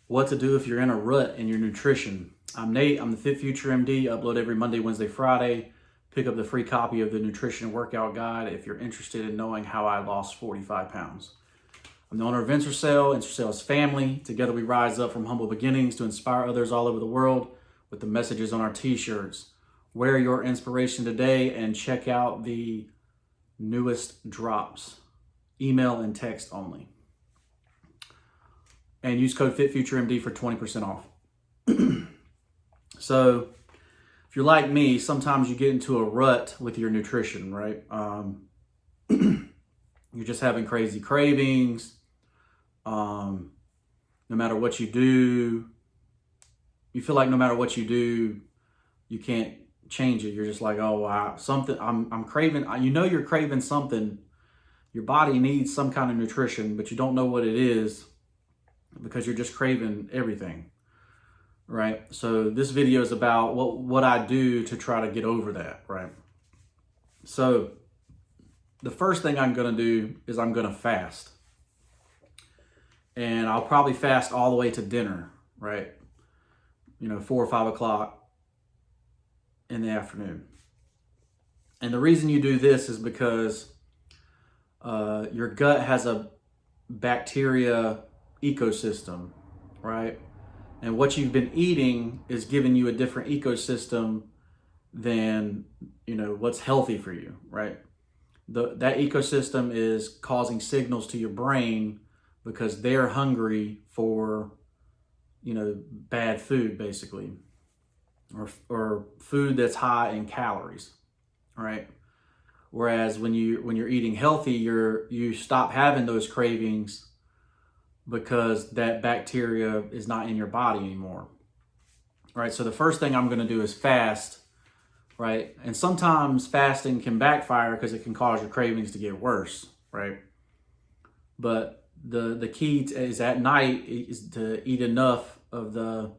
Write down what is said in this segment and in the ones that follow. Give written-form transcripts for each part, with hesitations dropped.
What to do if you're in a rut in your nutrition. I'm Nate. I'm the Fit Future MD. Upload every Monday, Wednesday, Friday. Pick up the free copy of the Nutrition Workout Guide if you're interested in knowing how I lost 45 pounds. I'm the owner of Intercell. Intercell is family. Together we rise up from humble beginnings to inspire others all over the world with the messages on our t-shirts. Wear your inspiration today and check out the newest drops. Email and text only. And use code FitFutureMD for 20% off. So if you're like me, sometimes you get into a rut with your nutrition, right? You're just having crazy cravings. No matter what you do, you feel like no matter what you do, you can't change it. You're just like, oh, wow, I'm craving. You know, you're craving something. Your body needs some kind of nutrition, but you don't know what it is because you're just craving everything, right? So this video is about what I do to try to get over that, right? So the first thing I'm going to do is I'm going to fast. And I'll probably fast all the way to dinner, right? 4 or 5 o'clock in the afternoon. And the reason you do this is because your gut has a bacteria ecosystem, right? And what you've been eating is giving you a different ecosystem than, what's healthy for you, right? That ecosystem is causing signals to your brain because they're hungry for, bad food, basically, or food that's high in calories, right? Whereas when you're eating healthy, you stop having those cravings because that bacteria is not in your body anymore, right? So the first thing I'm going to do is fast, right? And sometimes fasting can backfire because it can cause your cravings to get worse, right? But the key is at night is to eat enough of the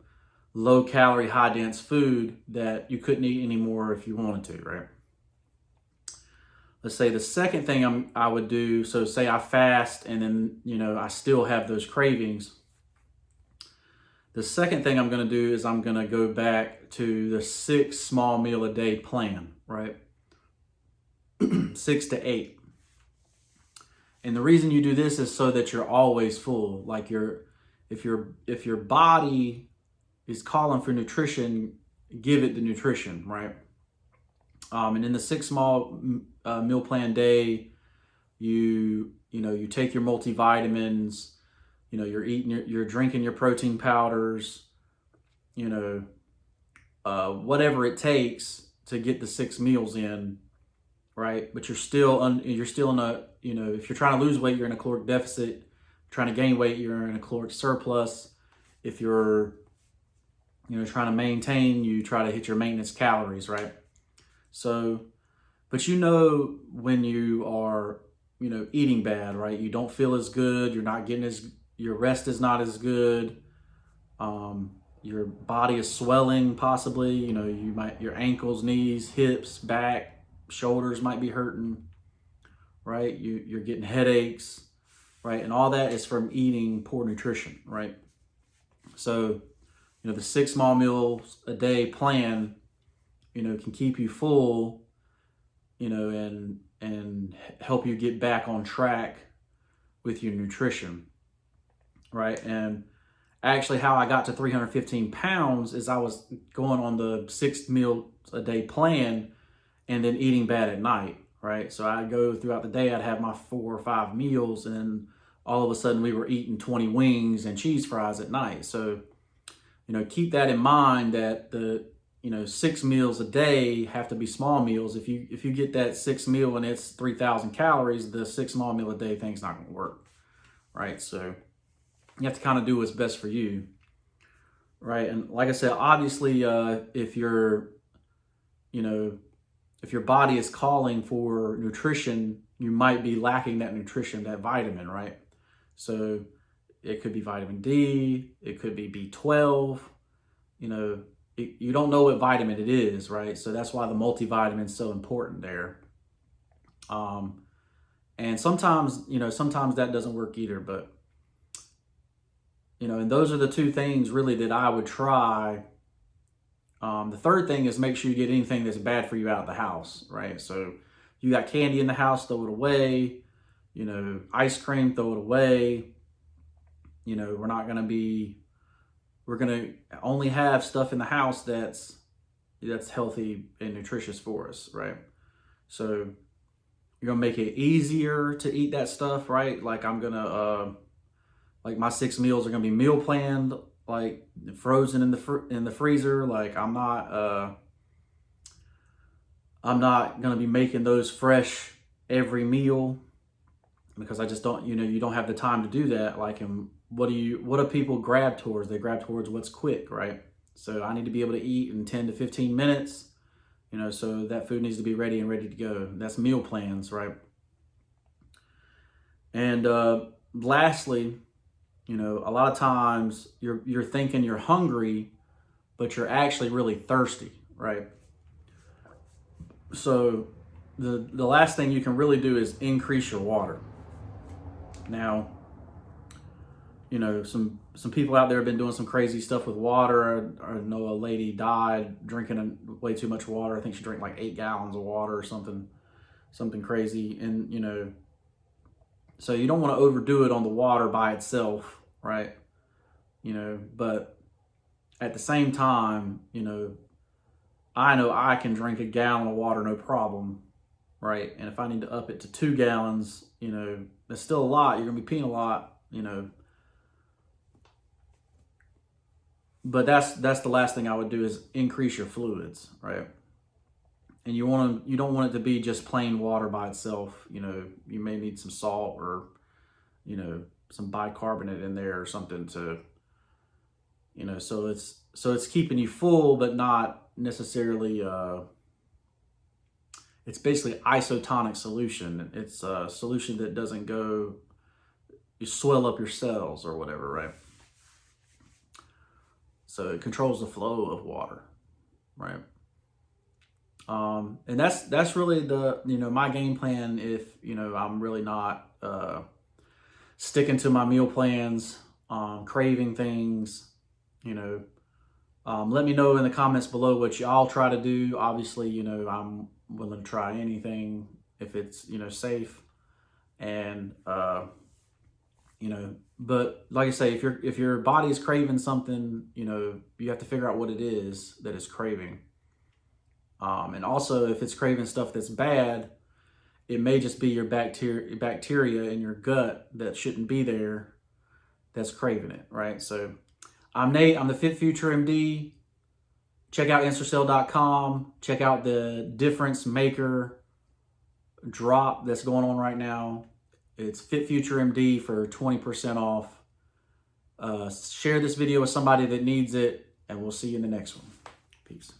low calorie, high dense food that you couldn't eat anymore if you wanted to, right? Let's say the second thing I would do, so say I fast and then, I still have those cravings. The second thing I'm going to do is I'm going to go back to the 6 small meal a day plan, right? 6 to 8. And the reason you do this is so that you're always full. Like if your body is calling for nutrition, give it the nutrition, right? And in the 6 small meal plan day, you take your multivitamins, you're drinking your protein powders, whatever it takes to get the 6 meals in, right? But you're still in a, if you're trying to lose weight, you're in a caloric deficit. Trying to gain weight, you're in a caloric surplus. If you're, trying to maintain, you try to hit your maintenance calories, right? So, but when you are, eating bad, right? You don't feel as good. You're not getting your rest is not as good. Your body is swelling possibly, your ankles, knees, hips, back, shoulders might be hurting, right? You're getting headaches, right? And all that is from eating poor nutrition, right? So, the 6 small meals a day plan, can keep you full, and help you get back on track with your nutrition, right? And actually how I got to 315 pounds is I was going on the 6 meal a day plan and then eating bad at night, right? So I'd go throughout the day, I'd have my 4 or 5 meals, and then all of a sudden we were eating 20 wings and cheese fries at night. So, keep that in mind that the 6 meals a day have to be small meals. If you get that 6 meal and it's 3,000 calories, the 6 small meal a day thing's not going to work, right? So you have to kind of do what's best for you, right? And like I said, obviously, if your body is calling for nutrition, you might be lacking that nutrition, that vitamin, right? So it could be vitamin D, it could be B12, you don't know what vitamin it is, right? So that's why the multivitamin is so important there. And sometimes that doesn't work either, but and those are the two things really that I would try. The third thing is make sure you get anything that's bad for you out of the house, right? So you got candy in the house, throw it away. Ice cream, throw it away. We're going to only have stuff in the house that's healthy and nutritious for us, right? So you're going to make it easier to eat that stuff, right? Like like my 6 meals are going to be meal planned, like frozen in the freezer. Like I'm not going to be making those fresh every meal, because I just don't, you don't have the time to do that. Like, and what do people grab towards? They grab towards what's quick, right? So I need to be able to eat in 10 to 15 minutes, so that food needs to be ready and ready to go. That's meal plans, right? And lastly, a lot of times you're thinking you're hungry, but you're actually really thirsty, right? So the last thing you can really do is increase your water. Now, some people out there have been doing some crazy stuff with water. I know a lady died drinking way too much water. I think she drank like 8 gallons of water or something crazy. And, so you don't want to overdo it on the water by itself, right? But at the same time, I know I can drink a gallon of water, no problem, right? And if I need to up it to 2 gallons, that's still a lot. You're going to be peeing a lot, But that's the last thing I would do is increase your fluids, right? And you don't want it to be just plain water by itself. You may need some salt or, some bicarbonate in there or something to, so it's keeping you full, but not necessarily, it's basically isotonic solution. It's a solution that doesn't you swell up your cells or whatever, right? So it controls the flow of water, right? And that's really my game plan. If I'm really not sticking to my meal plans, craving things, let me know in the comments below what y'all try to do. Obviously, I'm willing to try anything if it's safe, and but like I say, if your body is craving something, you have to figure out what it is that it's craving. And also, if it's craving stuff that's bad, it may just be your bacteria in your gut that shouldn't be there that's craving it, right? So I'm Nate. I'm the Fit Future MD. Check out InstaCell.com. Check out the Difference Maker drop that's going on right now. It's Fit Future MD for 20% off. Share this video with somebody that needs it, and we'll see you in the next one. Peace.